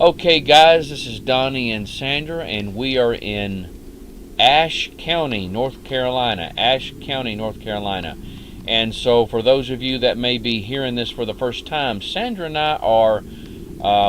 Okay, guys, this is Donnie and Sandra, and we are in Ashe County, North Carolina. Ashe County, North Carolina. And so, for those of you that may be hearing this for the first time, Sandra and I are,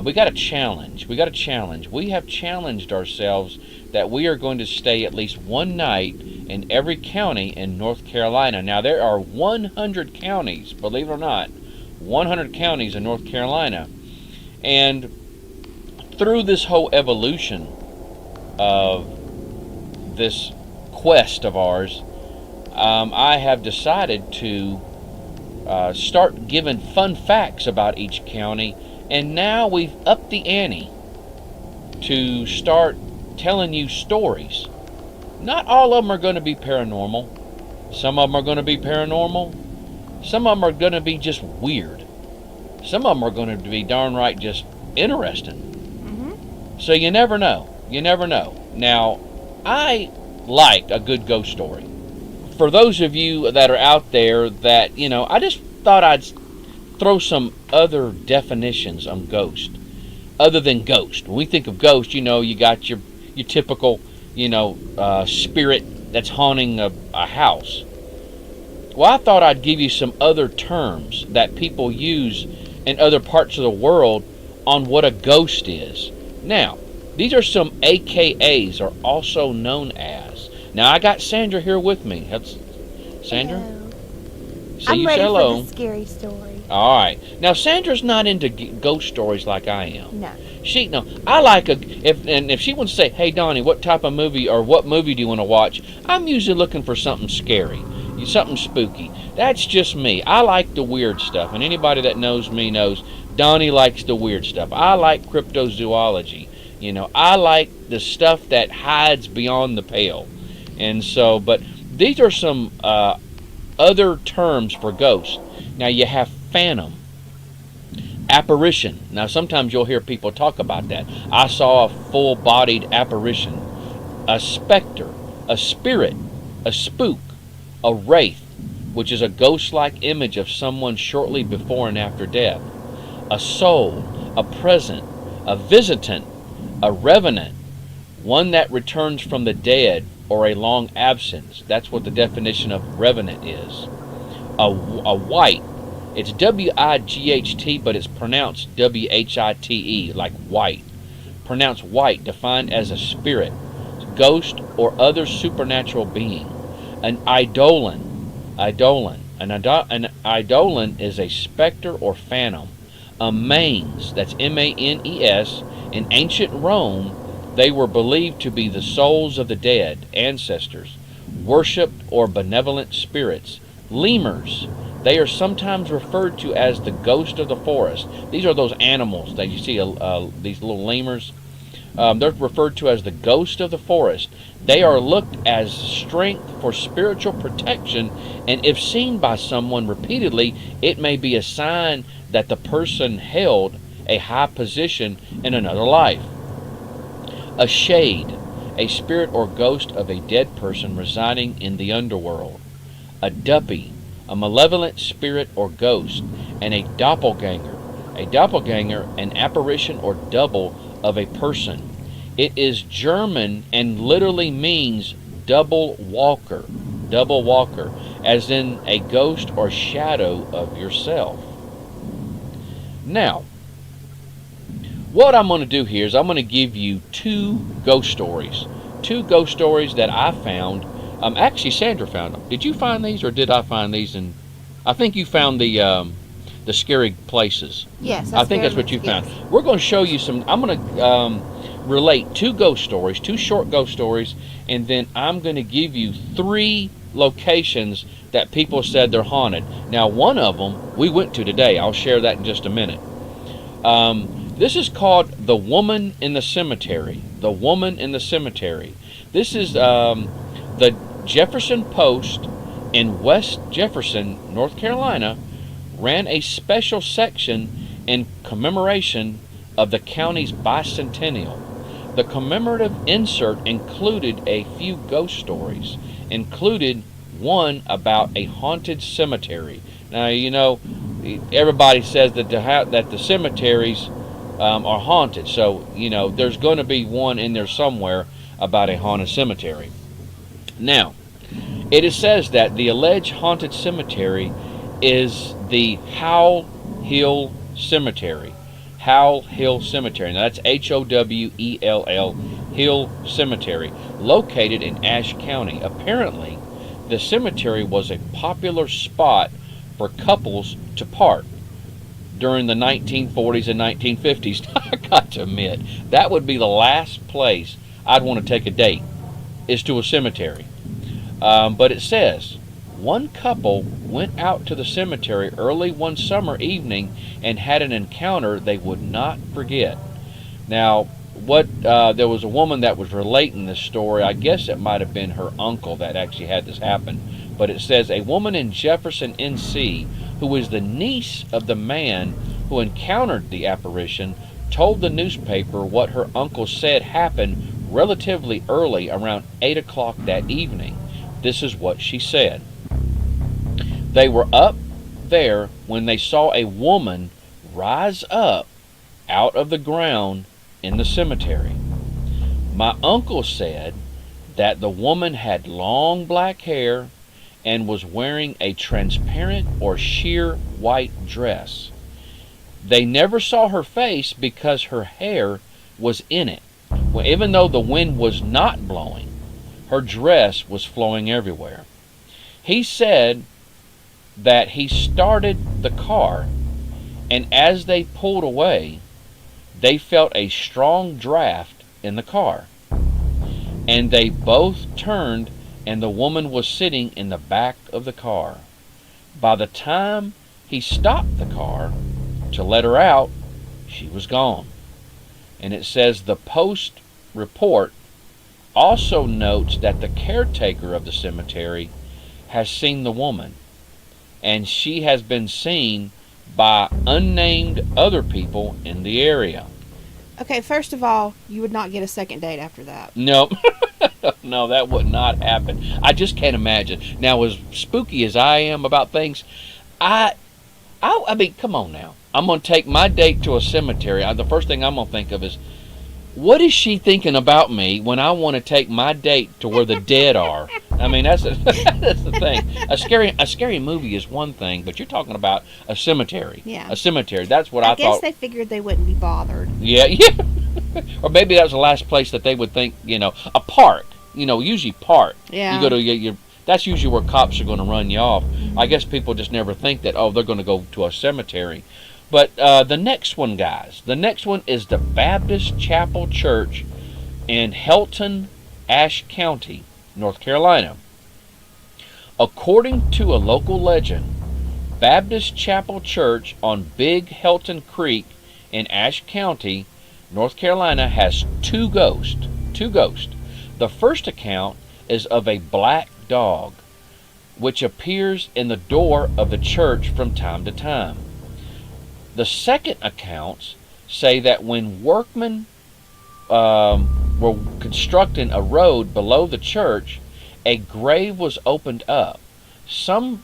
we got a challenge. We have challenged ourselves that we are going to stay at least one night in every county in North Carolina. Now, there are 100 counties, believe it or not, 100 counties in North Carolina. And through this whole evolution of this quest of ours, I have decided to start giving fun facts about each county, and now we've upped the ante to start telling you stories. Not all of them are going to be paranormal. Some of them are going to be paranormal. Some of them are going to be just weird. Some of them are going to be darn right just interesting. So you never know. Now, I like a good ghost story. For those of you that are out there that, I just thought I'd throw some other definitions on ghost, other than ghost. When we think of ghost, you got your typical, spirit that's haunting a house. Well, I thought I'd give you some other terms that people use in other parts of the world on what a ghost is. Now, these are some AKAs, or also known as. Now, I got Sandra here with me. Sandra? Hello. I'm ready hello. for the scary story. All right. Now, Sandra's not into ghost stories like I am. No. I like if she wants to say, "Hey, Donnie, what type of movie or what movie do you want to watch?" I'm usually looking for something scary, something spooky. That's just me. I like the weird stuff, and anybody that knows me knows Donnie likes the weird stuff. I like cryptozoology. I like the stuff that hides beyond the pale. And so, but these are some other terms for ghosts. Now, you have phantom, apparition. Now, sometimes you'll hear people talk about that. I saw a full-bodied apparition. A specter, a spirit, a spook, a wraith, which is a ghost-like image of someone shortly before and after death. A soul, a present, a visitant, a revenant, one that returns from the dead or a long absence. That's what the definition of revenant is. A wight, it's W-I-G-H-T, but it's pronounced W-H-I-T-E, like white. Pronounced white, defined as a spirit, ghost, or other supernatural being. An eidolon. An eidolon is a specter or phantom. A manes, that's M-A-N-E-S. In ancient Rome, they were believed to be the souls of the dead, ancestors, worshipped or benevolent spirits. Lemurs, they are sometimes referred to as the ghost of the forest. These are those animals that you see, these little lemurs. They're referred to as the ghost of the forest. They are looked as strength for spiritual protection, and if seen by someone repeatedly, it may be a sign that the person held a high position in another life. A shade, a spirit or ghost of a dead person residing in the underworld. A duppy, a malevolent spirit or ghost. And a doppelganger, an apparition or double of a person. It is German and literally means double walker, as in a ghost or shadow of yourself. Now, what I'm going to do here is I'm going to give you two ghost stories that I found. Actually, Sandra found them. Did you find these, or did I find these? And I think you found the scary places. Yes, I think that's what you found. Yes. We're going to show you some. I'm going to relate two ghost stories, two short ghost stories, and then I'm going to give you 3 locations that people said they're haunted. Now, one of them we went to today. I'll share that in just a minute. This is called The Woman in the Cemetery. The Woman in the Cemetery. This is the Jefferson Post in West Jefferson, North Carolina, ran a special section in commemoration of the county's bicentennial. The commemorative insert included a few ghost stories, included one about a haunted cemetery. Now, everybody says that the cemeteries are haunted. So, there's going to be one in there somewhere about a haunted cemetery. Now, it says that the alleged haunted cemetery is the Howell Hill Cemetery. Howell Hill Cemetery. Now that's Howell Hill Cemetery, located in Ashe County. Apparently, the cemetery was a popular spot for couples to park during the 1940s and 1950s. I got to admit, that would be the last place I'd want to take a date, is to a cemetery. But it says, one couple went out to the cemetery early one summer evening and had an encounter they would not forget. Now, there was a woman that was relating this story. I guess it might have been her uncle that actually had this happen. But it says, a woman in Jefferson, N.C., who was the niece of the man who encountered the apparition, told the newspaper what her uncle said happened relatively early, around 8 o'clock that evening. This is what she said. They were up there when they saw a woman rise up out of the ground in the cemetery. My uncle said that the woman had long black hair and was wearing a transparent or sheer white dress. They never saw her face because her hair was in it. Well, even though the wind was not blowing, her dress was flowing everywhere. He said that he started the car, and as they pulled away, they felt a strong draft in the car. And they both turned, and the woman was sitting in the back of the car. By the time he stopped the car to let her out, she was gone. And it says the Post report also notes that the caretaker of the cemetery has seen the woman, and she has been seen by unnamed other people in the area. Okay, first of all, you would not get a second date after that. No, no, that would not happen. I just can't imagine. Now, as spooky as I am about things, I mean, come on now. I'm going to take my date to a cemetery. The first thing I'm going to think of is, what is she thinking about me when I want to take my date to where the dead are? I mean, that's the thing. A scary movie is one thing, but you're talking about a cemetery. Yeah. A cemetery. That's what I thought. I guess they figured they wouldn't be bothered. Yeah. Or maybe that was the last place that they would think, a park. Usually park. Yeah. You go to that's usually where cops are going to run you off. Mm-hmm. I guess people just never think that, they're going to go to a cemetery. But the next one, guys, the next one is the Baptist Chapel Church in Helton, Ashe County, North Carolina. According to a local legend, Baptist Chapel Church on Big Helton Creek in Ashe County, North Carolina, has two ghosts. The first account is of a black dog, which appears in the door of the church from time to time. The second accounts say that when workmen were constructing a road below the church, a grave was opened up. Some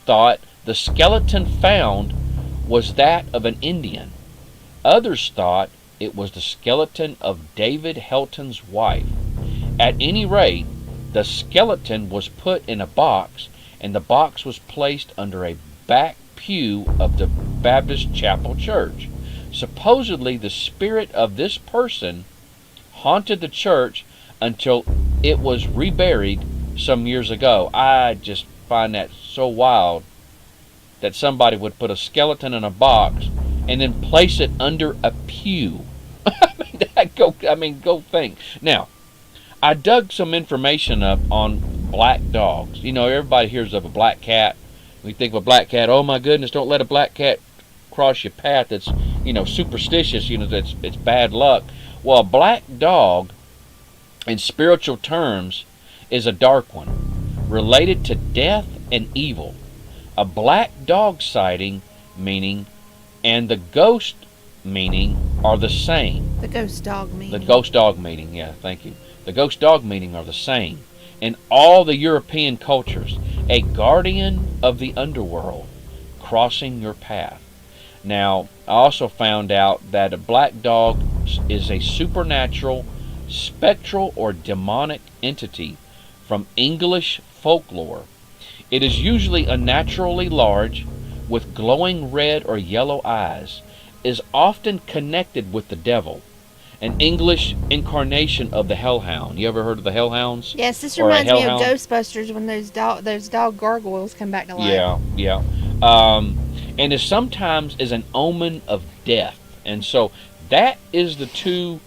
thought the skeleton found was that of an Indian. Others thought it was the skeleton of David Helton's wife. At any rate, the skeleton was put in a box, and the box was placed under a back pew of the Baptist Chapel Church. Supposedly, the spirit of this person haunted the church until it was reburied some years ago. I just find that so wild that somebody would put a skeleton in a box and then place it under a pew. Go think. Now, I dug some information up on black dogs. Everybody hears of a black cat. We think of a black cat, oh my goodness, don't let a black cat cross your path. It's, superstitious, it's bad luck. Well, a black dog, in spiritual terms, is a dark one, related to death and evil. A black dog sighting meaning and the ghost meaning are the same. The ghost dog meaning. The ghost dog meaning, yeah, thank you. The ghost dog meaning are the same in all the European cultures. A guardian of the underworld crossing your path. Now, I also found out that a black dog is a supernatural, spectral, or demonic entity from English folklore. It is usually unnaturally large, with glowing red or yellow eyes, is often connected with the devil, an English incarnation of the hellhound. You ever heard of the hellhounds? Yes, this Or a reminds me of hellhound? Ghostbusters when those dog gargoyles come back to life. Yeah. And is sometimes is an omen of death. And so that is the two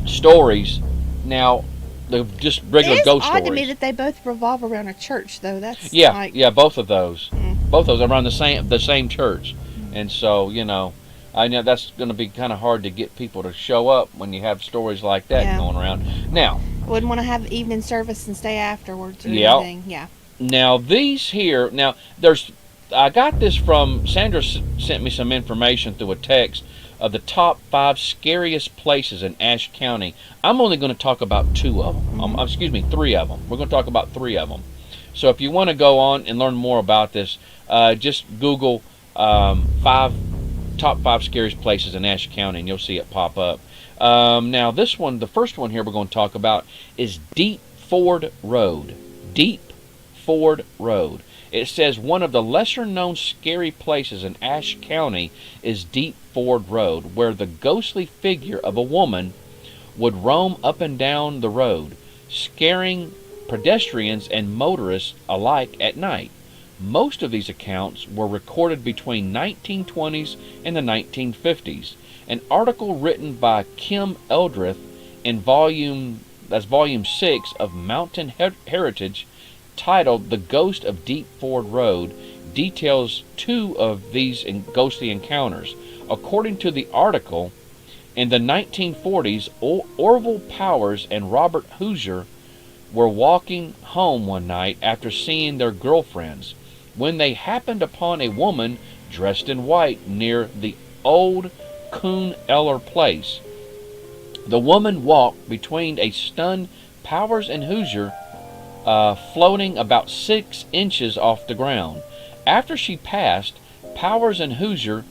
stories. Now, the just regular ghost stories. It's odd to me that they both revolve around a church, though. That's Yeah, both of those. Both of those around the same church. And so, I know that's going to be kind of hard to get people to show up when you have stories like that going around. Now, wouldn't want to have evening service and stay afterwards or anything. Yeah. Now, these here, I got this from, Sandra sent me some information through a text of the top 5 scariest places in Ashe County. I'm only going to talk about 2 of them. 3 of them. We're going to talk about 3 of them. So if you want to go on and learn more about this, just Google top 5 scariest places in Ashe County, and you'll see it pop up. Now, this one, the first one here we're going to talk about is Deep Ford Road. Deep Ford Road. It says one of the lesser-known scary places in Ashe County is Deep Ford Road, where the ghostly figure of a woman would roam up and down the road, scaring pedestrians and motorists alike at night. Most of these accounts were recorded between 1920s and the 1950s. An article written by Kim Eldrith in volume 6 of Mountain Heritage, titled The Ghost of Deep Ford Road, details 2 of these ghostly encounters. According to the article, in the 1940s, Orville Powers and Robert Hoosier were walking home one night after seeing their girlfriends when they happened upon a woman dressed in white near the old Coon Eller place. The woman walked between a stunned Powers and Hoosier, floating about 6 inches off the ground. After she passed, Powers and Hoosier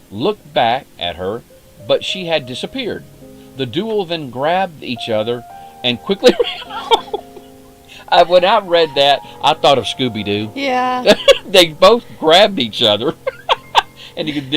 looked back at her, but she had disappeared. The duo then grabbed each other and quickly ran home. When I read that, I thought of Scooby-Doo. Yeah. They both grabbed each other. And you could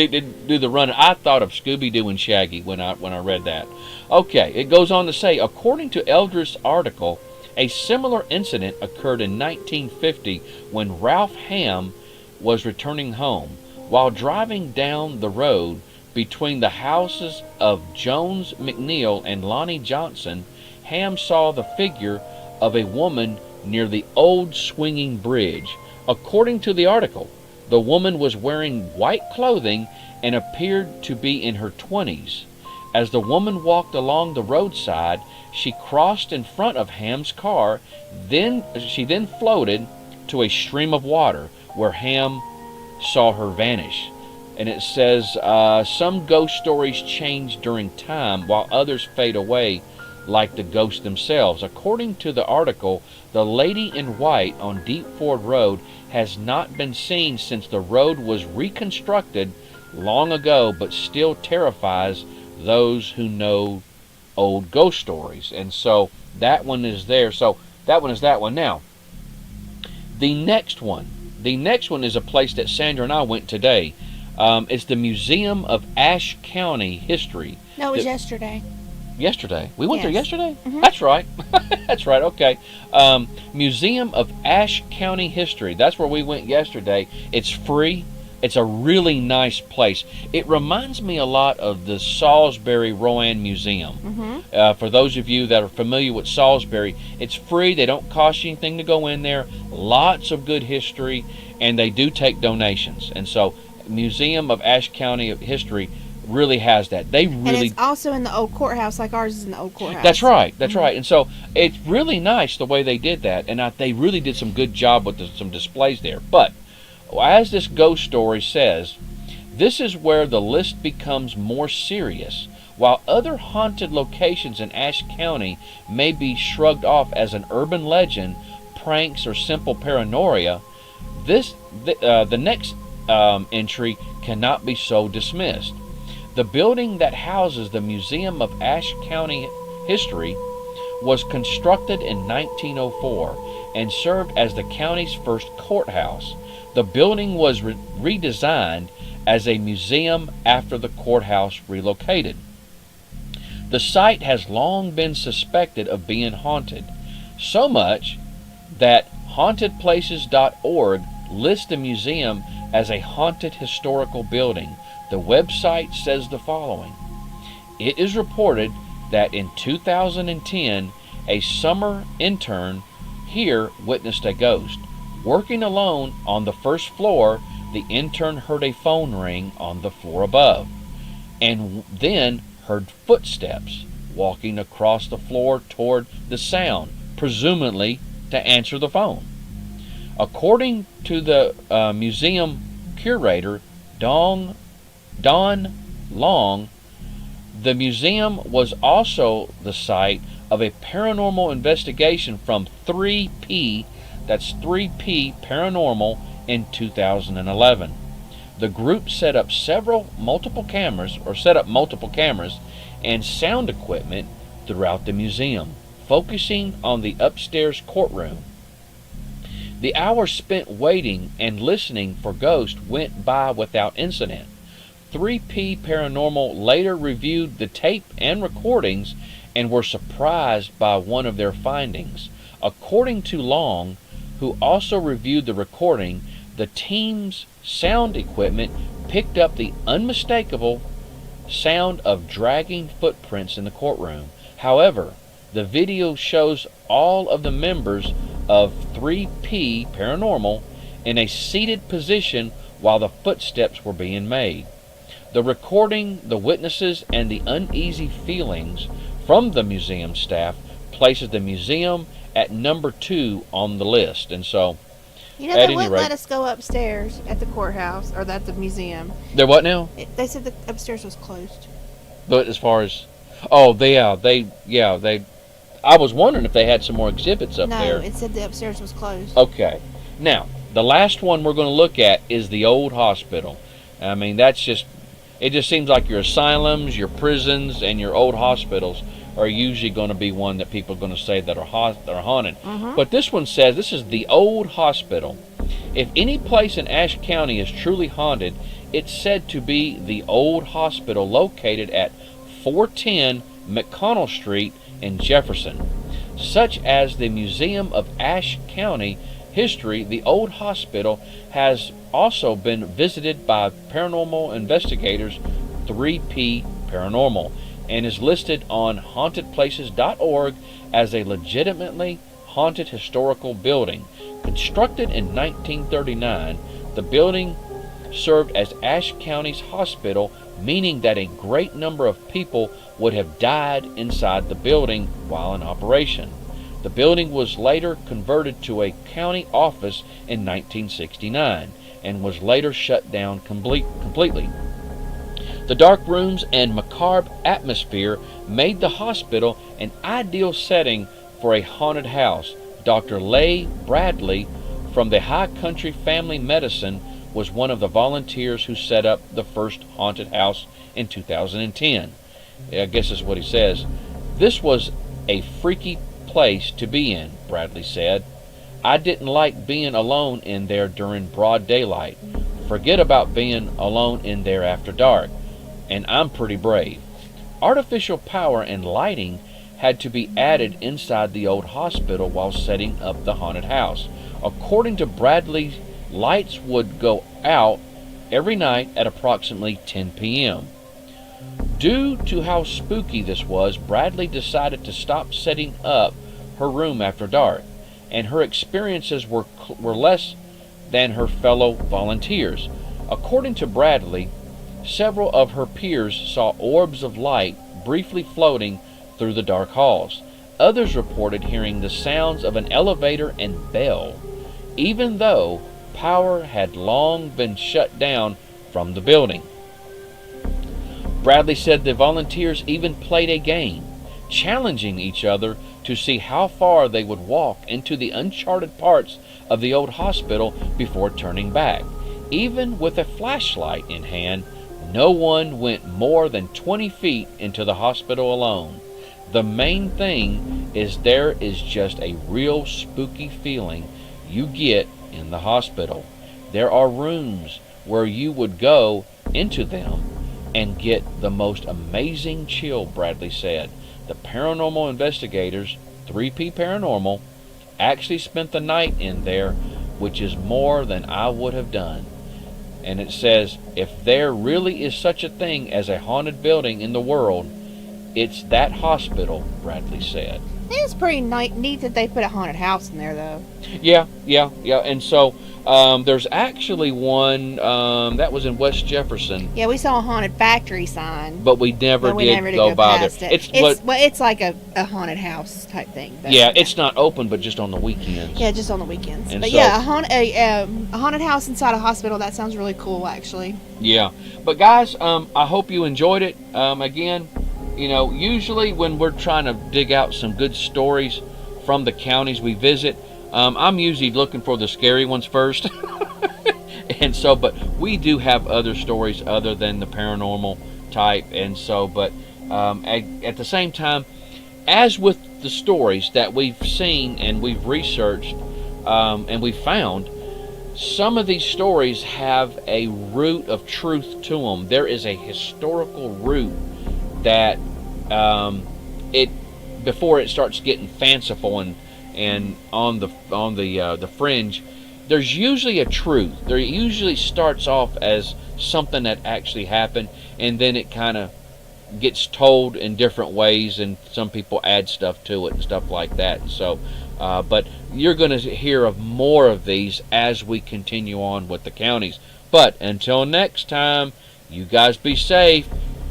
do the run. I thought of Scooby-Doo and Shaggy when I read that. Okay, it goes on to say, according to Eldridge's article, a similar incident occurred in 1950 when Ralph Ham was returning home. While driving down the road between the houses of Jones McNeil and Lonnie Johnson, Ham saw the figure of a woman near the old swinging bridge. According to the article, the woman was wearing white clothing and appeared to be in her 20s. As the woman walked along the roadside, she crossed in front of Ham's car. She then floated to a stream of water where Ham saw her vanish. And it says, some ghost stories change during time while others fade away like the ghosts themselves. According to the article, the lady in white on Deep Ford Road has not been seen since the road was reconstructed long ago, but still terrifies those who know old ghost stories. And so that one is there. So that one is that one. Now, the next one is a place that Sandra and I went today. It's the Museum of Ashe County History. No, it was yesterday. Yesterday. We went there yesterday? Mm-hmm. That's right. That's right. Okay. Museum of Ashe County History. That's where we went yesterday. It's free. It's a really nice place. It reminds me a lot of the Salisbury Rowan Museum. Mm-hmm. For those of you that are familiar with Salisbury, it's free. They don't cost you anything to go in there. Lots of good history, and they do take donations. And so, Museum of Ashe County History really has that. They really, and it's also in the old courthouse, like ours is in the old courthouse. That's right. That's right. And so it's really nice the way they did that, and they really did some good job with some displays there. But as this ghost story says, this is where the list becomes more serious. While other haunted locations in Ashe County may be shrugged off as an urban legend, pranks, or simple paranoia, the next entry cannot be so dismissed. The building that houses the Museum of Ashe County History was constructed in 1904 and served as the county's first courthouse. The building was redesigned as a museum after the courthouse relocated. The site has long been suspected of being haunted, so much that hauntedplaces.org lists the museum as a haunted historical building. The website says the following: it is reported that in 2010, a summer intern here witnessed a ghost. Working alone on the first floor, the intern heard a phone ring on the floor above, and then heard footsteps walking across the floor toward the sound, presumably to answer the phone. According to the museum curator, Don Long, the museum was also the site of a paranormal investigation from 3P, that's 3P Paranormal, in 2011. The group set up multiple cameras and sound equipment throughout the museum, focusing on the upstairs courtroom. The hours spent waiting and listening for ghosts went by without incident. 3P Paranormal later reviewed the tape and recordings and were surprised by one of their findings. According to Long, who also reviewed the recording, the team's sound equipment picked up the unmistakable sound of dragging footprints in the courtroom. However, the video shows all of the members of 3P Paranormal in a seated position while the footsteps were being made. The recording, the witnesses, and the uneasy feelings from the museum staff places the museum at number 2 on the list. And so, you know, they wouldn't let us go upstairs at the courthouse or at the museum. They're what now? They said the upstairs was closed. But as far as, they. I was wondering if they had some more exhibits up there. No, it said the upstairs was closed. Okay. Now, the last one we're going to look at is the old hospital. I mean, it just seems like your asylums, your prisons, and your old hospitals are usually going to be one that people are going to say that are haunted. Mm-hmm. But this one says this is the old hospital. If any place in Ashe County is truly haunted, it's said to be the old hospital located at 410 McConnell Street in Jefferson. Such as the Museum of Ashe County History, the old hospital has also been visited by paranormal investigators 3P Paranormal and is listed on hauntedplaces.org as a legitimately haunted historical building. Constructed in 1939, the building served as Ashe County's hospital, meaning that a great number of people would have died inside the building while in operation. The building was later converted to a county office in 1969 and was later shut down completely. The dark rooms and macabre atmosphere made the hospital an ideal setting for a haunted house. Dr. Leigh Bradley from the High Country Family Medicine was one of the volunteers who set up the first haunted house in 2010. I guess that's what he says. This was a freaky place to be in, Bradley said. I didn't like being alone in there during broad daylight. Forget about being alone in there after dark. And I'm pretty brave. Artificial power and lighting had to be added inside the old hospital while setting up the haunted house. According to Bradley, lights would go out every night at approximately 10 p.m. Due to how spooky this was, Bradley decided to stop setting up her room after dark, and her experiences were less than her fellow volunteers. According to Bradley, several of her peers saw orbs of light briefly floating through the dark halls. Others reported hearing the sounds of an elevator and bell, even though power had long been shut down from the building. Bradley said the volunteers even played a game, challenging each other to see how far they would walk into the uncharted parts of the old hospital before turning back. Even with a flashlight in hand, no one went more than 20 feet into the hospital alone. The main thing is there is just a real spooky feeling you get in the hospital. There are rooms where you would go into them and get the most amazing chill, Bradley said. The paranormal investigators, 3P Paranormal, actually spent the night in there, which is more than I would have done. And it says, if there really is such a thing as a haunted building in the world, it's that hospital, Bradley said. It's pretty neat that they put a haunted house in there, though. Yeah. And so there's actually one that was in West Jefferson. Yeah, we saw a haunted factory sign, but we never did go by there. It's like a haunted house type thing. Yeah, it's not open, but just on the weekends. Yeah, just on the weekends. And but so, yeah, a haunted house inside a hospital, that sounds really cool, actually. Yeah. But guys, I hope you enjoyed it. Again, usually when we're trying to dig out some good stories from the counties we visit, I'm usually looking for the scary ones first. And so, but we do have other stories other than the paranormal type. And so, but at the same time, as with the stories that we've seen and we've researched and we've found, some of these stories have a root of truth to them. There is a historical root that before it starts getting fanciful and on the fringe, there's usually a truth. There usually starts off as something that actually happened, and then it kind of gets told in different ways, and some people add stuff to it and stuff like that. So but you're going to hear of more of these as we continue on with the counties. But until next time, you guys be safe.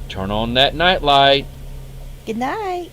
Turn on that night light. Good night.